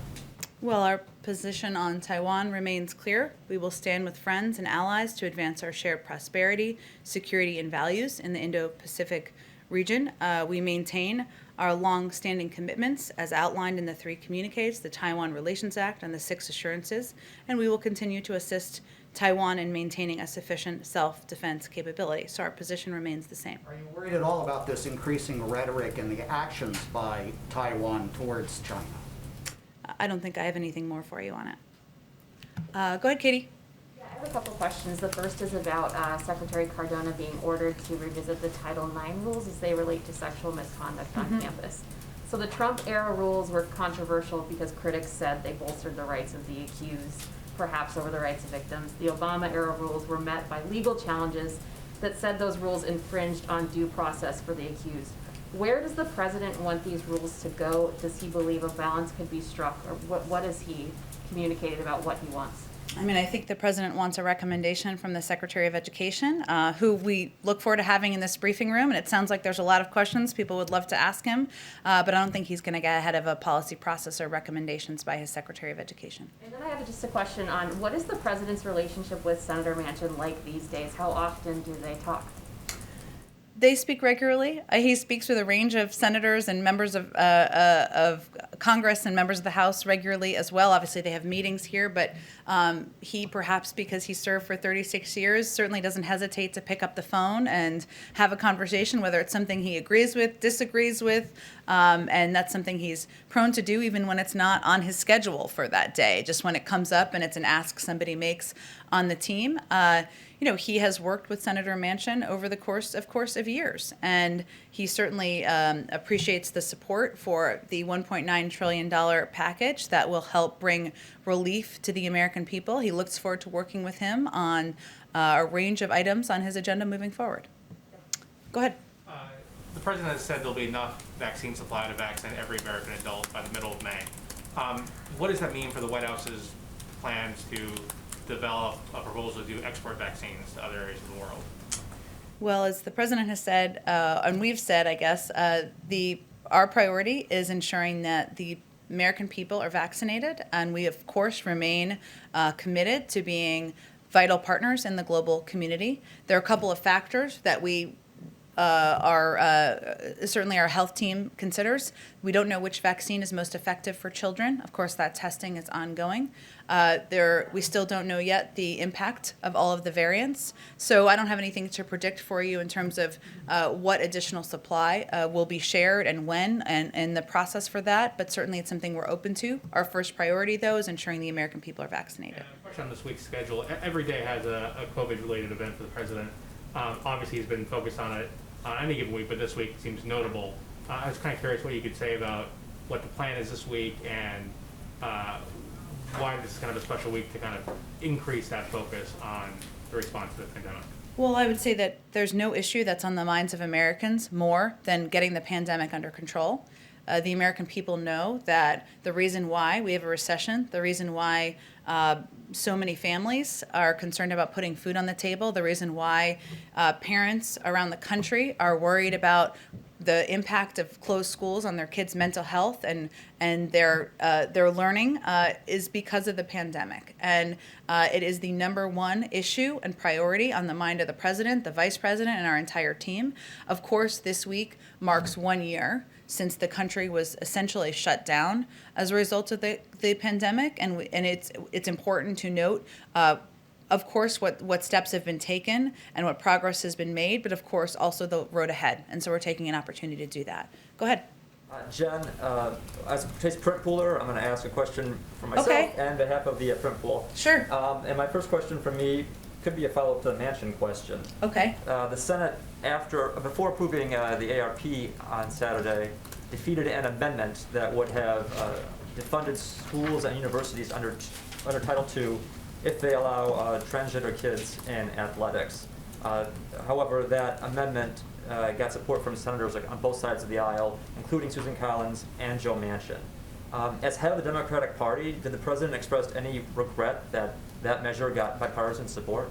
Well, our position on Taiwan remains clear. We will stand with friends and allies to advance our shared prosperity, security, and values in the Indo-Pacific region. We maintain our long-standing commitments as outlined in the 3 communiques, the Taiwan Relations Act and the 6 assurances, and we will continue to assist Taiwan in maintaining a sufficient self-defense capability. So our position remains the same. Are you worried at all about this increasing rhetoric and the actions by Taiwan towards China? I don't think I have anything more for you on it. Go ahead, Katie. Yeah, I have a couple questions. The first is about Secretary Cardona being ordered to revisit the Title IX rules as they relate to sexual misconduct on campus. So the Trump era rules were controversial because critics said they bolstered the rights of the accused, perhaps over the rights of victims. The Obama era rules were met by legal challenges that said those rules infringed on due process for the accused. Where does the president want these rules to go? Does he believe a balance could be struck, or what has he communicated about what he wants? I mean, I think the president wants a recommendation from the Secretary of Education, who we look forward to having in this briefing room. And it sounds like there's a lot of questions people would love to ask him, but I don't think he's going to get ahead of a policy process or recommendations by his Secretary of Education. And then I have just a question on what is the president's relationship with Senator Manchin like these days? How often do they talk? They speak regularly. He speaks with a range of senators and members of Congress and members of the House regularly as well. Obviously, they have meetings here, but he, perhaps because he served for 36 years, certainly doesn't hesitate to pick up the phone and have a conversation, whether it's something he agrees with, disagrees with, and that's something he's prone to do even when it's not on his schedule for that day, just when it comes up and it's an ask somebody makes on the team. He has worked with Senator Manchin over the course of years, and he certainly appreciates the support for the $1.9 trillion package that will help bring relief to the American people. He looks forward to working with him on a range of items on his agenda moving forward. Go ahead. The president has said there'll be enough vaccine supply to vaccinate every American adult by the middle of May. What does that mean for the White House's plans to develop a proposal to export vaccines to other areas of the world? Well, as the president has said, and we've said, I guess, our priority is ensuring that the American people are vaccinated, and we, of course, remain committed to being vital partners in the global community. There are a couple of factors that we certainly our health team considers. We don't know which vaccine is most effective for children. Of course, that testing is ongoing. We still don't know yet the impact of all of the variants. So I don't have anything to predict for you in terms of what additional supply will be shared and when and the process for that. But certainly it's something we're open to. Our first priority, though, is ensuring the American people are vaccinated. A question on this week's schedule. Every day has a COVID-related event for the president. Obviously, he's been focused on it on any given week, but this week seems notable. I was kind of curious what you could say about what the plan is this week and why this is kind of a special week to kind of increase that focus on the response to the pandemic. Well, I would say that there's no issue that's on the minds of Americans more than getting the pandemic under control. The American people know that the reason why we have a recession, the reason why so many families are concerned about putting food on the table, the reason why parents around the country are worried about the impact of closed schools on their kids' mental health and their learning is because of the pandemic. And it is the number one issue and priority on the mind of the president, the vice president, and our entire team. Of course, this week marks 1 year since the country was essentially shut down as a result of the pandemic, and it's important to note, of course, what steps have been taken and what progress has been made, but of course also the road ahead, and so we're taking an opportunity to do that. Go ahead. Jen, as a print pooler, I'm going to ask a question for myself and on behalf of the print pool. Sure. And my first question for me could be a follow-up to the Manchin question. Okay. The Senate, before approving the ARP on Saturday, defeated an amendment that would have defunded schools and universities under Title II if they allow transgender kids in athletics. However, that amendment got support from senators on both sides of the aisle, including Susan Collins and Joe Manchin. As head of the Democratic Party, did the president express any regret that that measure got bipartisan support?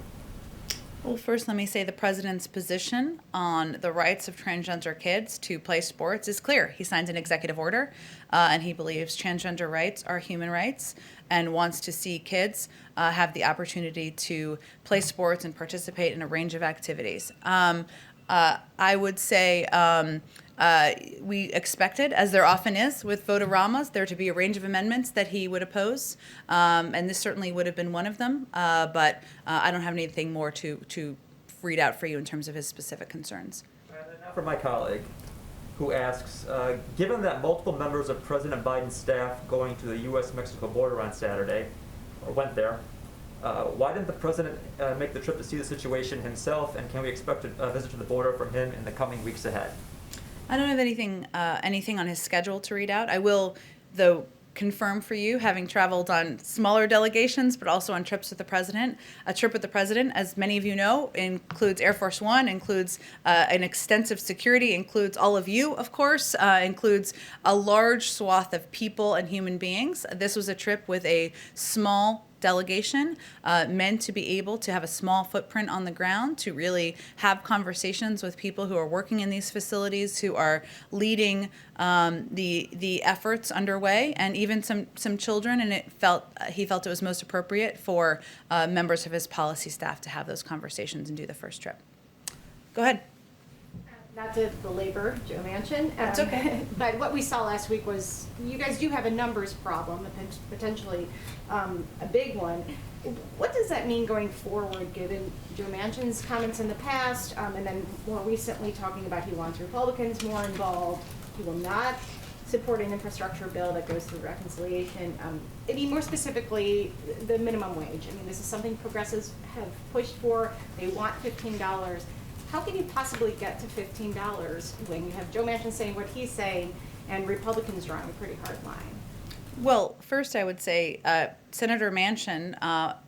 Well, first, let me say the president's position on the rights of transgender kids to play sports is clear. He signed an executive order, and he believes transgender rights are human rights and wants to see kids have the opportunity to play sports and participate in a range of activities. I would say we expected, as there often is with vote-a-ramas, there to be a range of amendments that he would oppose, and this certainly would have been one of them, but I don't have anything more to read out for you in terms of his specific concerns. And now for my colleague, who asks, given that multiple members of President Biden's staff going to the U.S.-Mexico border on Saturday, or went there, why didn't the president make the trip to see the situation himself, and can we expect a visit to the border from him in the coming weeks ahead? I don't have anything on his schedule to read out. I will, though, confirm for you, having traveled on smaller delegations, but also on trips with the president. A trip with the president, as many of you know, includes Air Force One, includes an extensive security, includes all of you, of course, includes a large swath of people and human beings. This was a trip with a small delegation meant to be able to have a small footprint on the ground, to really have conversations with people who are working in these facilities, who are leading the efforts underway, and even some children. And he felt it was most appropriate for members of his policy staff to have those conversations and do the first trip. Go ahead. Not to belabor Joe Manchin. That's okay. But what we saw last week was you guys do have a numbers problem, potentially a big one. What does that mean going forward, given Joe Manchin's comments in the past, and then more recently talking about he wants Republicans more involved, he will not support an infrastructure bill that goes through reconciliation. I mean, more specifically, the minimum wage. I mean, this is something progressives have pushed for. They want $15. How can you possibly get to $15 when you have Joe Manchin saying what he's saying and Republicans drawing a pretty hard line? Well, first I would say Senator Manchin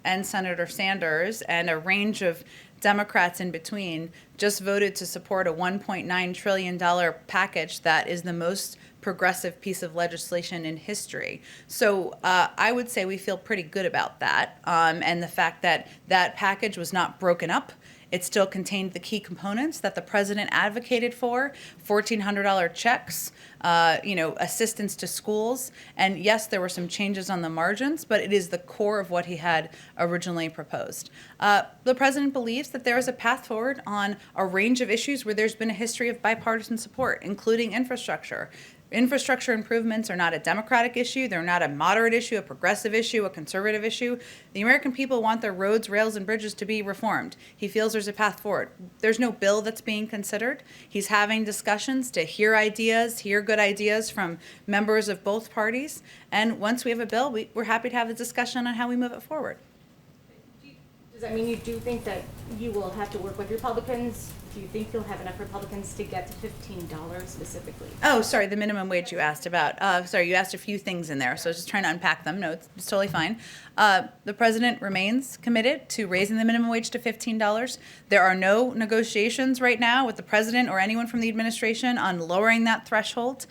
and Senator Sanders and a range of Democrats in between just voted to support a $1.9 trillion package that is the most progressive piece of legislation in history. So I would say we feel pretty good about that, and the fact that that package was not broken up. It still contained the key components that the president advocated for: $1,400 checks, assistance to schools. And yes, there were some changes on the margins, but it is the core of what he had originally proposed. The president believes that there is a path forward on a range of issues where there's been a history of bipartisan support, including infrastructure. Infrastructure improvements are not a Democratic issue. They're not a moderate issue, a progressive issue, a conservative issue. The American people want their roads, rails, and bridges to be reformed. He feels there's a path forward. There's no bill that's being considered. He's having discussions to hear good ideas from members of both parties. And once we have a bill, we're happy to have a discussion on how we move it forward. Does that mean you do think that you will have to work with Republicans? Do you think you'll have enough Republicans to get to $15 specifically? Oh, sorry, the minimum wage you asked about. You asked a few things in there, so I was just trying to unpack them. No, it's totally fine. The president remains committed to raising the minimum wage to $15. There are no negotiations right now with the president or anyone from the administration on lowering that threshold.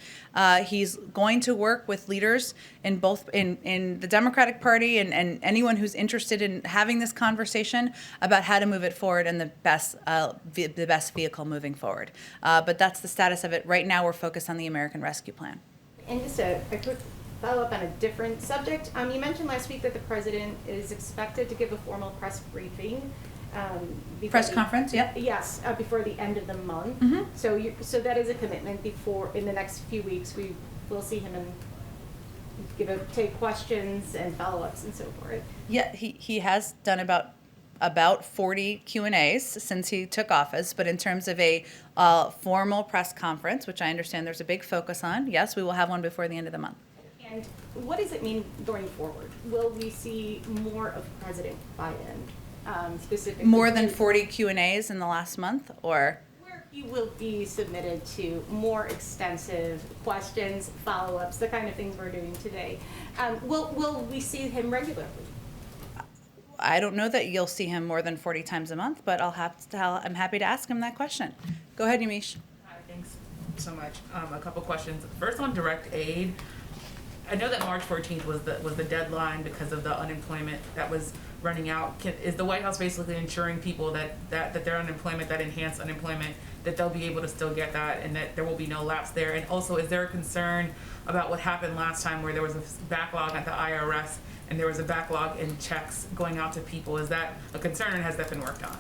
He's going to work with leaders in the Democratic Party and anyone who's interested in having this conversation about how to move it forward and the best vehicle moving forward. But that's the status of it. Right now, we're focused on the American Rescue Plan. And just a quick follow-up on a different subject. You mentioned last week that the president is expected to give a formal press briefing. Press conference, yep. Yes, before the end of the month. Mm-hmm. So that is a commitment. In the next few weeks, we will see him and take questions and follow-ups and so forth. Yeah, he has done about 40 Q&As since he took office, but in terms of a formal press conference, which I understand there's a big focus on, yes, we will have one before the end of the month. And what does it mean going forward? Will we see more of President Biden specifically? More than 40 Q&As in the last month, or? Where he will be submitted to more extensive questions, follow-ups, the kind of things we're doing today. Will we see him regularly? I don't know that you'll see him more than 40 times a month, but I'm happy to ask him that question. Go ahead, Yamiche. Hi, thanks so much. A couple questions. First on direct aid. I know that March 14th was the deadline because of the unemployment that was running out. Is the White House basically ensuring people that their unemployment, that enhanced unemployment, that they'll be able to still get that and that there will be no lapse there? And also, is there a concern about what happened last time where there was a backlog at the IRS and there was a backlog in checks going out to people? Is that a concern and has that been worked on?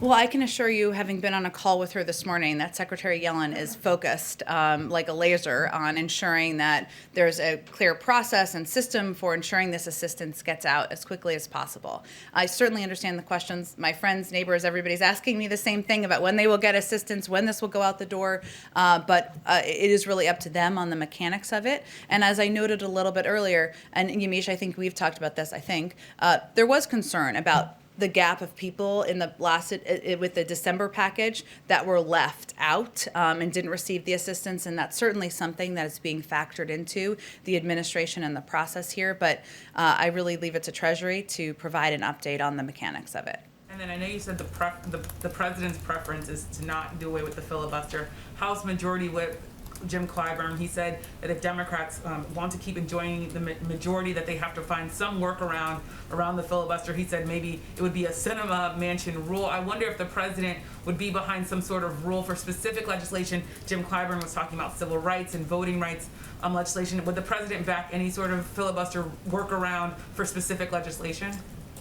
Well, I can assure you, having been on a call with her this morning, that Secretary Yellen is focused like a laser on ensuring that there's a clear process and system for ensuring this assistance gets out as quickly as possible. I certainly understand the questions. My friends, neighbors, everybody's asking me the same thing about when they will get assistance, when this will go out the door, but it is really up to them on the mechanics of it. And as I noted a little bit earlier, and Yamiche, I think we've talked about this, there was concern about the gap of people in the last with the December package that were left out and didn't receive the assistance, and that's certainly something that is being factored into the administration and the process here. But I really leave it to Treasury to provide an update on the mechanics of it. And then I know you said the president's preference is to not do away with the filibuster. House Majority Whip Jim Clyburn, he said that if Democrats want to keep enjoying the majority, that they have to find some workaround around the filibuster. He said maybe it would be a cinema mansion rule. I wonder if the president would be behind some sort of rule for specific legislation. Jim Clyburn was talking about civil rights and voting rights legislation. Would the president back any sort of filibuster workaround for specific legislation?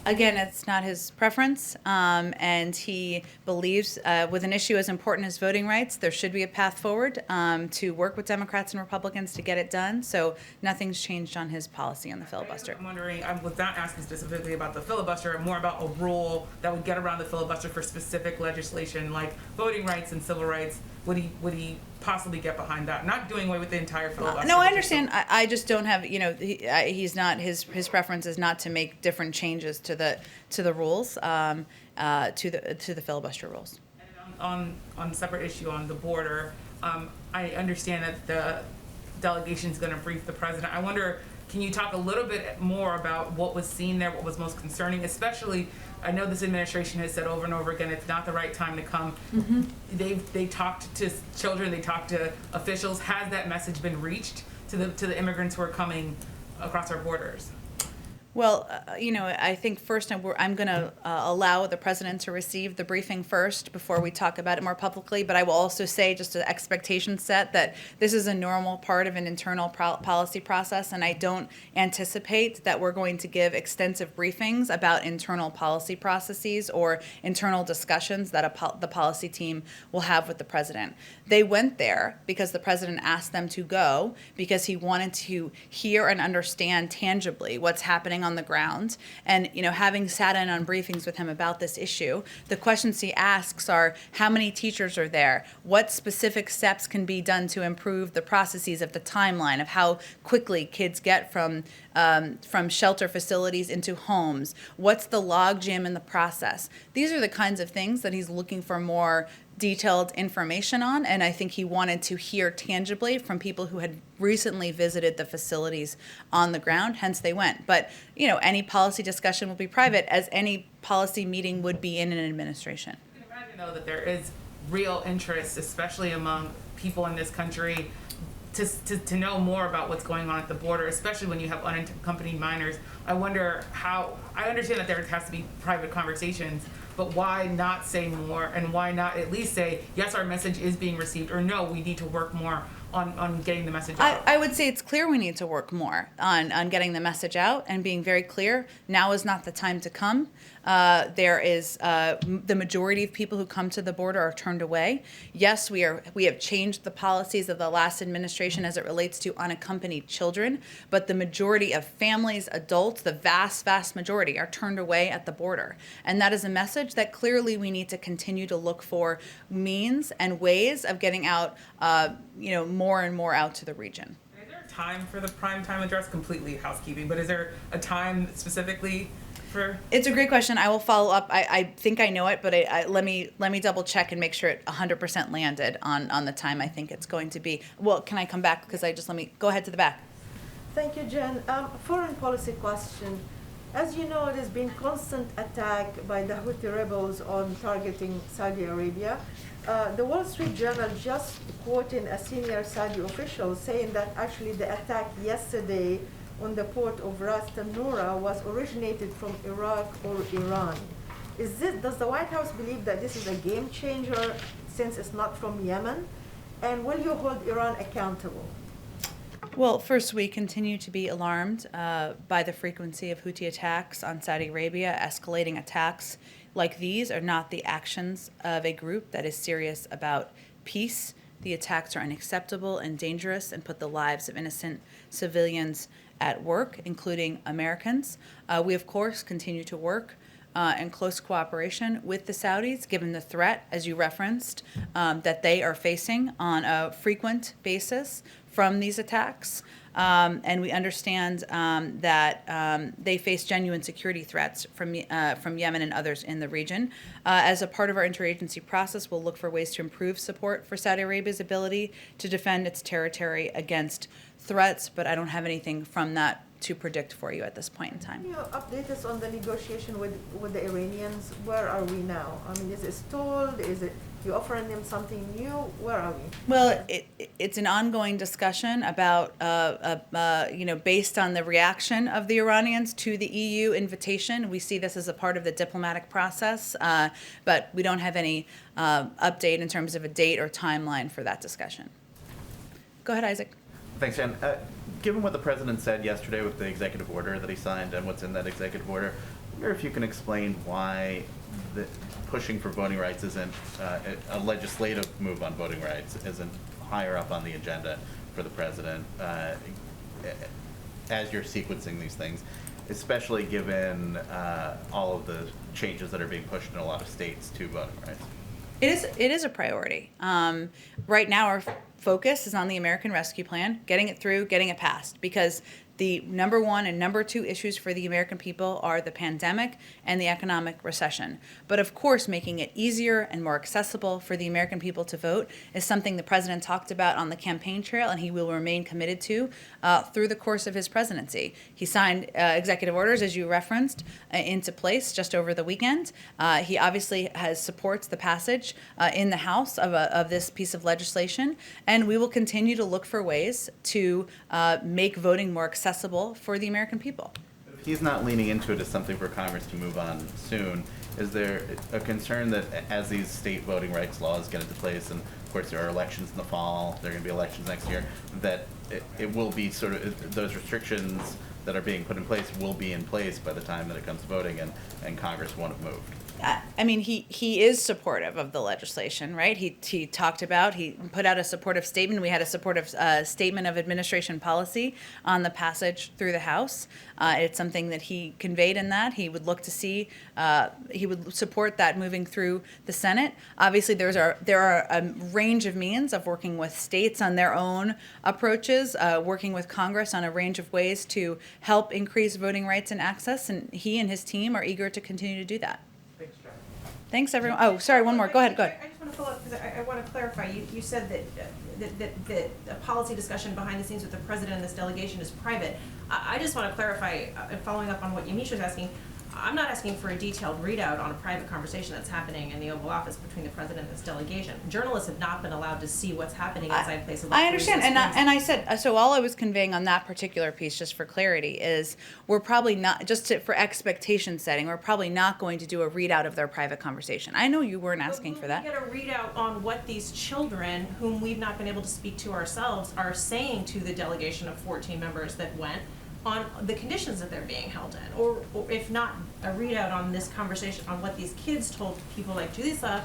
Again, it's not his preference, and he believes with an issue as important as voting rights, there should be a path forward to work with Democrats and Republicans to get it done. So nothing's changed on his policy on the filibuster. I'm wondering, I was not asking specifically about the filibuster, more about a rule that would get around the filibuster for specific legislation like voting rights and civil rights. Would he possibly get behind that? Not doing away with the entire filibuster. No, I understand. I just don't have, he's not, his preference is not to make different changes to the rules, to the filibuster rules. And on a separate issue on the border, I understand that the delegation's going to brief the president. I wonder, can you talk a little bit more about what was seen there, what was most concerning, especially, I know this administration has said over and over again, it's not the right time to come. Mm-hmm. They talked to children, they talked to officials. Has that message been reached to the immigrants who are coming across our borders? Well, I think first I'm going to allow the president to receive the briefing first before we talk about it more publicly. But I will also say, just an expectation set, that this is a normal part of an internal policy process, and I don't anticipate that we're going to give extensive briefings about internal policy processes or internal discussions that the policy team will have with the president. They went there because the president asked them to go, because he wanted to hear and understand tangibly what's happening on the ground. And, having sat in on briefings with him about this issue, the questions he asks are, how many teachers are there? What specific steps can be done to improve the processes of the timeline of how quickly kids get from shelter facilities into homes? What's the logjam in the process? These are the kinds of things that he's looking for more detailed information on, and I think he wanted to hear tangibly from people who had recently visited the facilities on the ground, hence they went. But, any policy discussion will be private, as any policy meeting would be in an administration. You can imagine, though, that there is real interest, especially among people in this country, to know more about what's going on at the border, especially when you have unaccompanied minors. I wonder how, I understand that there has to be private conversations, but why not say more, and why not at least say, yes, our message is being received, or no, we need to work more on getting the message out? I would say it's clear we need to work more on getting the message out and being very clear. Now is not the time to come. There is the majority of people who come to the border are turned away. Yes, we have changed the policies of the last administration as it relates to unaccompanied children, but the majority of families, adults, the vast, vast majority are turned away at the border. And that is a message that clearly we need to continue to look for means and ways of getting out, more and more out to the region. Is there a time for the prime time address? Completely housekeeping, but is there a time specifically for? It's a great question. I will follow up. I think I know it, but let me double check and make sure it 100% landed on the time I think it's going to be. Well, can I come back? Because let me go ahead to the back. Thank you, Jen. Foreign policy question. As you know, there's been constant attack by the Houthi rebels on targeting Saudi Arabia. The Wall Street Journal just quoting a senior Saudi official saying that actually the attack yesterday on the port of Ras Tanura was originated from Iraq or Iran. Does the White House believe that this is a game changer since it's not from Yemen? And will you hold Iran accountable? Well, first, we continue to be alarmed by the frequency of Houthi attacks on Saudi Arabia. Escalating attacks like these are not the actions of a group that is serious about peace. The attacks are unacceptable and dangerous and put the lives of innocent civilians at work, including Americans. We, of course, continue to work in close cooperation with the Saudis, given the threat, as you referenced, that they are facing on a frequent basis from these attacks. and we understand that they face genuine security threats from Yemen and others in the region. As a part of our interagency process, we'll look for ways to improve support for Saudi Arabia's ability to defend its territory against threats, but I don't have anything from that to predict for you at this point in time. Can you update us on the negotiation with the Iranians? Where are we now? I mean, is it stalled? Is it you offering them something new? Where are we? Well, it's an ongoing discussion about, based on the reaction of the Iranians to the EU invitation. We see this as a part of the diplomatic process, but we don't have any update in terms of a date or timeline for that discussion. Go ahead, Isaac. Thanks, Jen. Given what the president said yesterday with the executive order that he signed and what's in that executive order, I wonder if you can explain why pushing for voting rights isn't a legislative move on voting rights isn't higher up on the agenda for the president as you're sequencing these things, especially given all of the changes that are being pushed in a lot of states to voting rights. It is a priority. Right now, our focus is on the American Rescue Plan, getting it through, getting it passed, because the number one and number two issues for the American people are the pandemic and the economic recession. But of course, making it easier and more accessible for the American people to vote is something the president talked about on the campaign trail, and he will remain committed to through the course of his presidency. He signed executive orders, as you referenced, into place just over the weekend. He obviously supports the passage in the House of this piece of legislation, and we will continue to look for ways to make voting more accessible for the American people. If he's not leaning into it as something for Congress to move on soon, is there a concern that as these state voting rights laws get into place, and of course there are elections in the fall, there are going to be elections next year, that it will be sort of those restrictions that are being put in place will be in place by the time that it comes to voting, and Congress won't have moved? I mean, he is supportive of the legislation, right? He talked about, he put out a supportive statement. We had a supportive statement of administration policy on the passage through the House. It's something that he conveyed in that. He would look to see, he would support that moving through the Senate. Obviously, there are a range of means of working with states on their own approaches, working with Congress on a range of ways to help increase voting rights and access, and he and his team are eager to continue to do that. Thanks, everyone. Oh, sorry, one more. Go ahead. I just want to follow up because I want to clarify. You said that a policy discussion behind the scenes with the president and this delegation is private. I just want to clarify, following up on what Yamiche was asking, I'm not asking for a detailed readout on a private conversation that's happening in the Oval Office between the president and this delegation. Journalists have not been allowed to see what's happening inside places. I understand, and I said, so all I was conveying on that particular piece, just for clarity, is we're probably not, for expectation setting, we're probably not going to do a readout of their private conversation. I know you weren't asking for that. We get a readout on what these children, whom we've not been able to speak to ourselves, are saying to the delegation of 14 members that went, on the conditions that they're being held in, or if not a readout on this conversation on what these kids told people like Julissa,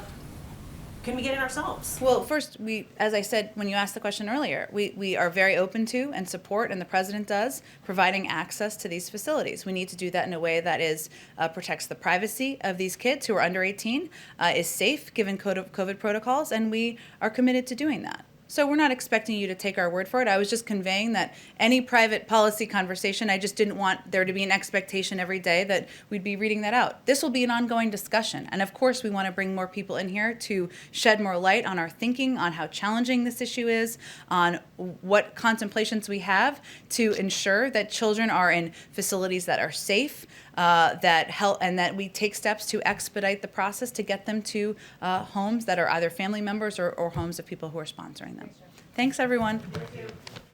can we get it ourselves? Well, first, as I said when you asked the question earlier, we are very open to and support, and the president does, providing access to these facilities. We need to do that in a way that protects the privacy of these kids who are under 18, is safe given COVID protocols, and we are committed to doing that. So we're not expecting you to take our word for it. I was just conveying that any private policy conversation, I just didn't want there to be an expectation every day that we'd be reading that out. This will be an ongoing discussion. And of course, we want to bring more people in here to shed more light on our thinking, on how challenging this issue is, on what contemplations we have to ensure that children are in facilities that are safe, that help, and that we take steps to expedite the process to get them to homes that are either family members or homes of people who are sponsoring them. Thanks, everyone.